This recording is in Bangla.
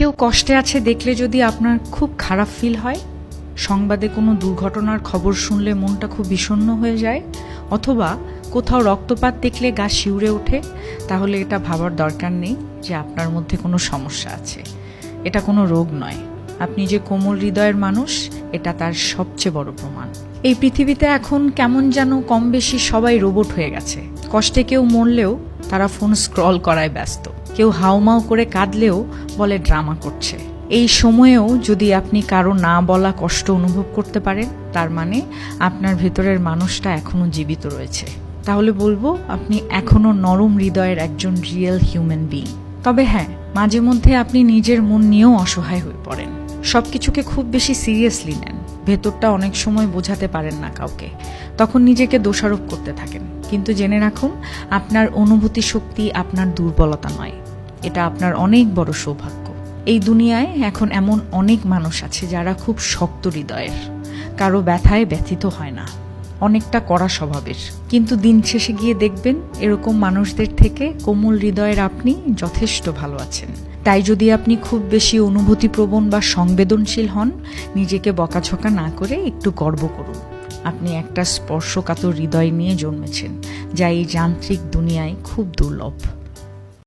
কেউ কষ্টে আছে দেখলে যদি আপনার খুব খারাপ ফিল হয়, সংবাদে কোনো দুর্ঘটনার খবর শুনলে মনটা খুব বিষণ্ণ হয়ে যায়, অথবা কোথাও রক্তপাত দেখলে গা শিউরে ওঠে, তাহলে এটা ভাবার দরকার নেই যে আপনার মধ্যে কোনো সমস্যা আছে। এটা কোনো রোগ নয়। আপনি যে কোমল হৃদয়ের মানুষ, এটা তার সবচেয়ে বড় প্রমাণ। এই পৃথিবীতে এখন কেমন যেন কম বেশি সবাই রোবট হয়ে গেছে। কষ্টে কেউ মরলেও তারা ফোন স্ক্রল করায় ব্যস্ত, কেউ হাউমাউ করে কাঁদলেও বলে ড্রামা করছে। এই সময়েও যদি আপনি কারো না বলা কষ্ট অনুভব করতে পারেন, তার মানে আপনার ভেতরের মানুষটা এখনো জীবিত রয়েছে। তাহলে বলবো, আপনি এখনো নরম হৃদয়ের একজন রিয়েল হিউম্যান বিইং। তবে হ্যাঁ, মাঝে মধ্যে আপনি নিজের মন নিয়েও অসহায় হয়ে পড়েন, সবকিছুকে খুব বেশি সিরিয়াসলি নেন, ভেতরটা অনেক সময় বোঝাতে পারেন না কাউকে, তখন নিজেকে দোষারোপ করতে থাকেন। কিন্তু জেনে রাখুন, আপনার অনুভূতি শক্তি আপনার দুর্বলতা নয়, এটা আপনার অনেক বড় সৌভাগ্য। এই দুনিয়ায় এখন এমন অনেক মানুষ আছে যারা খুব শক্ত হৃদয়ের, কারো ব্যথায় ব্যথিত হয় না, অনেকটা কড়া স্বভাবের। কিন্তু দিন শেষে গিয়ে দেখবেন, এরকম মানুষদের থেকে কোমল হৃদয়ের আপনি যথেষ্ট ভালো আছেন। তাই যদি আপনি খুব বেশি অনুভূতিপ্রবণ বা সংবেদনশীল হন, নিজেকে বকাঝকা না করে একটু গর্ব করুন। আপনি একটা স্পর্শকাতর হৃদয় নিয়ে জন্মেছেন, যা এই যান্ত্রিক দুনিয়ায় খুব দুর্লভ।